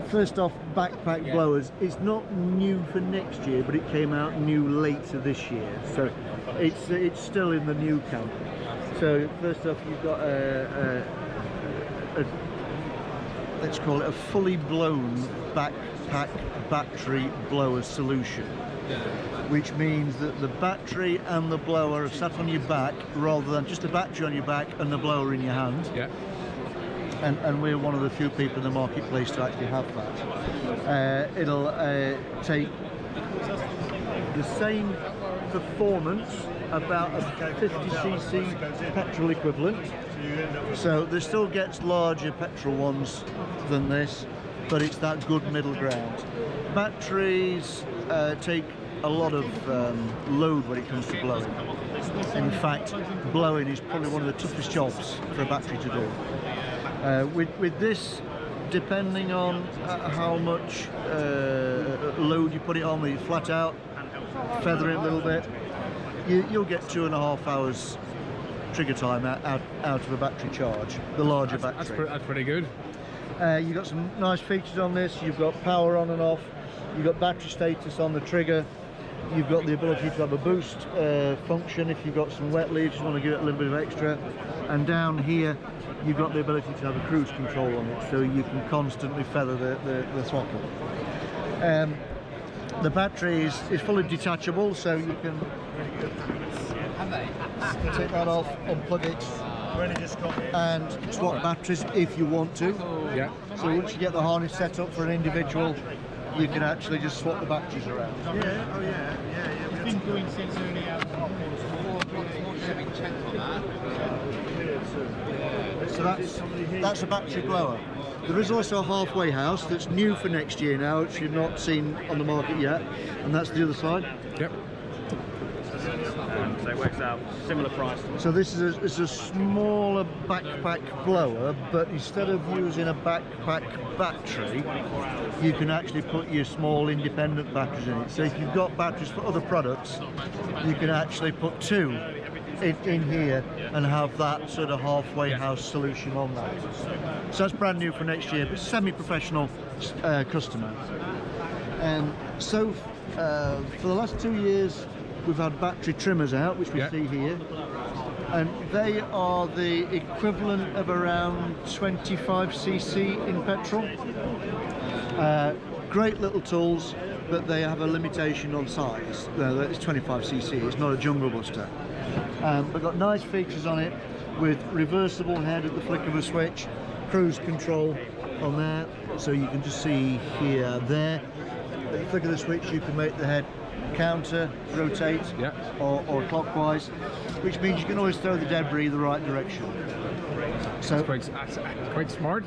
First off, backpack blowers. It's not new for next year, but it came out new later this year, so it's still in the new camp. So first off, you've got let's call it a fully blown backpack battery blower solution, which means that the battery and the blower are sat on your back rather than just a battery on your back and the blower in your hand. Yeah. And we're one of the few people in the marketplace to actually have that. It'll take the same performance, about a 50cc petrol equivalent. So there still gets larger petrol ones than this, but it's that good middle ground. Batteries take a lot of load when it comes to blowing. In fact, blowing is probably one of the toughest jobs for a battery to do. With this, depending on how much load you put it on, with flat out, feather it a little bit, you'll get 2.5 hours trigger time out of a battery charge, the larger battery. That's pretty good. You've got some nice features on this. You've got power on and off, you've got battery status on the trigger, you've got the ability to have a boost function if you've got some wet leaves, just want to give it a little bit of extra. And down here you've got the ability to have a cruise control on it, so you can constantly feather the throttle. The battery is fully detachable, so you can take that off, unplug it, and swap batteries if you want to. Yeah. So once you get the harness set up for an individual, you can actually just swap the batteries around. Yeah, oh yeah. We've been going since early So that's a battery blower. There is also a halfway house that's new for next year now, which you've not seen on the market yet, and that's the other side. Yep. So it works out similar price. So this is a smaller backpack blower, but instead of using a backpack battery, you can actually put your small independent batteries in it. So if you've got batteries for other products, you can actually put two in here and have that sort of halfway house solution on that. So that's brand new for next year, but semi-professional customer. And so for the last 2 years, we've had battery trimmers out, which we see here, and they are the equivalent of around 25cc in petrol. Great little tools, but they have a limitation on size. It's 25cc, it's not a jungle buster. But got nice features on it with reversible head at the flick of a switch, cruise control on there, so you can just see here, there. At the flick of the switch you can make the head counter, rotate, or clockwise, which means you can always throw the debris the right direction. So That's quite smart.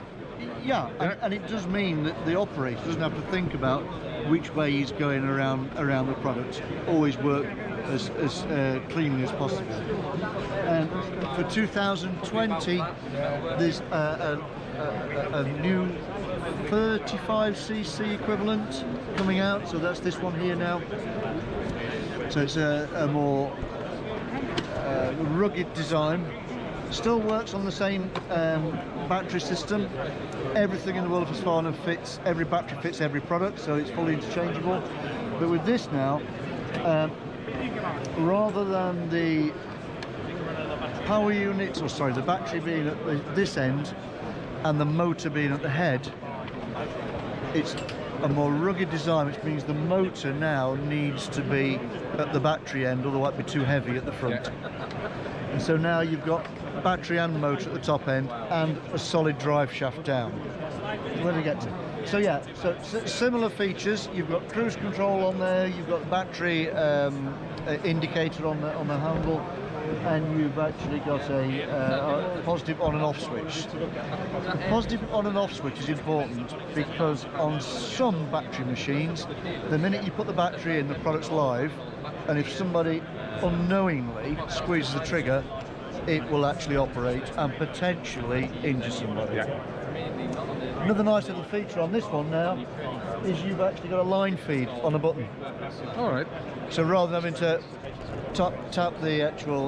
Yeah, and it does mean that the operator doesn't have to think about which way he's going around the product. Always work as cleanly as possible. And for 2020, there's a new 35cc equivalent coming out, so that's this one here now. So it's a more rugged design. Still works on the same battery system. Everything in the world of Husqvarna fits, every battery fits every product, so it's fully interchangeable. But with this now, rather than the power unit, or sorry, the battery being at this end and the motor being at the head, it's a more rugged design, which means the motor now needs to be at the battery end, otherwise it'd be too heavy at the front. And so now you've got battery and motor at the top end and a solid drive shaft down. Where do we get to? So yeah, so similar features. You've got cruise control on there, you've got battery indicator on the handle, and you've actually got a positive on and off switch. The positive on and off switch is important because on some battery machines, the minute you put the battery in, the product's live, and if somebody unknowingly squeezes the trigger, it will actually operate and potentially injure somebody. Another nice little feature on this one now is you've actually got a line feed on a button. Alright. So rather than having to tap the actual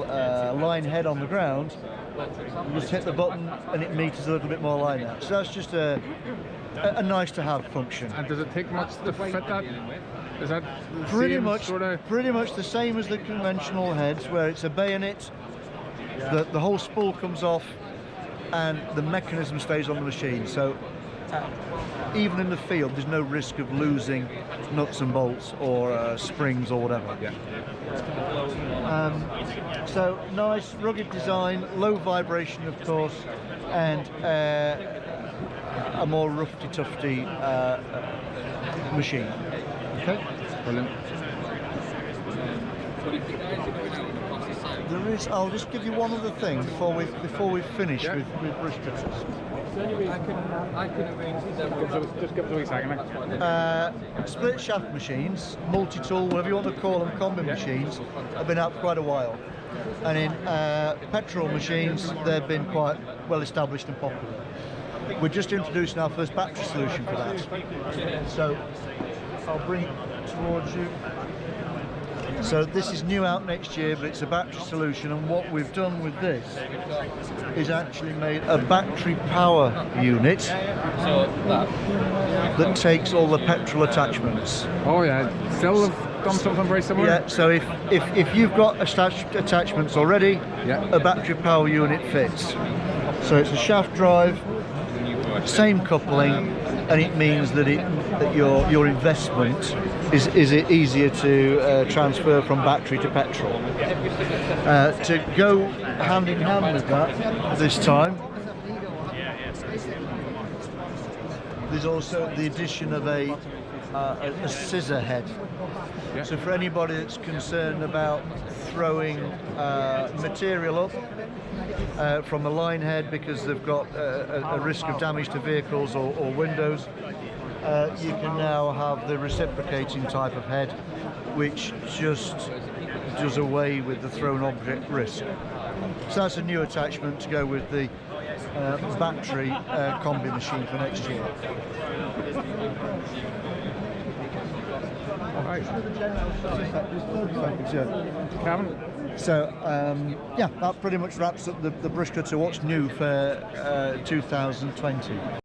line head on the ground, you just hit the button and it meters a little bit more line out. So that's just a a nice to have function. And does it take much to fit that? Is that the Pretty same much, sort of? pretty much the same as the conventional heads, where it's a bayonet. The whole spool comes off, and the mechanism stays on the machine. So even in the field, there's no risk of losing nuts and bolts or springs or whatever. Yeah. So nice, rugged design, low vibration, of course, and a more roughy-tufty machine. Okay. Brilliant. There is. I'll just give you one other thing before we finish with brush cutters. Just give us a wee second. Split shaft machines, multi-tool, whatever you want to call them, combi machines, have been out for quite a while. And in petrol machines, they've been quite well established and popular. We're just introducing our first battery solution for that. So I'll bring it towards you. So this is new out next year, but it's a battery solution, and what we've done with this is actually made a battery power unit that takes all the petrol attachments. Oh yeah, still have done something very similar. Yeah, so if you've got attachments already, Yeah. a battery power unit fits. So it's a shaft drive, same coupling, and it means that your investment is easier to transfer from battery to petrol. To go hand in hand with that this time, there's also the addition of a scissor head. Yeah. So for anybody that's concerned about throwing material up from a line head because they've got a risk of damage to vehicles or windows, you can now have the reciprocating type of head, which just does away with the thrown object risk. So that's a new attachment to go with the battery combi machine for next year. Right. Yeah. Kevin? So yeah, that pretty much wraps up the brush cutter. What's new for 2020?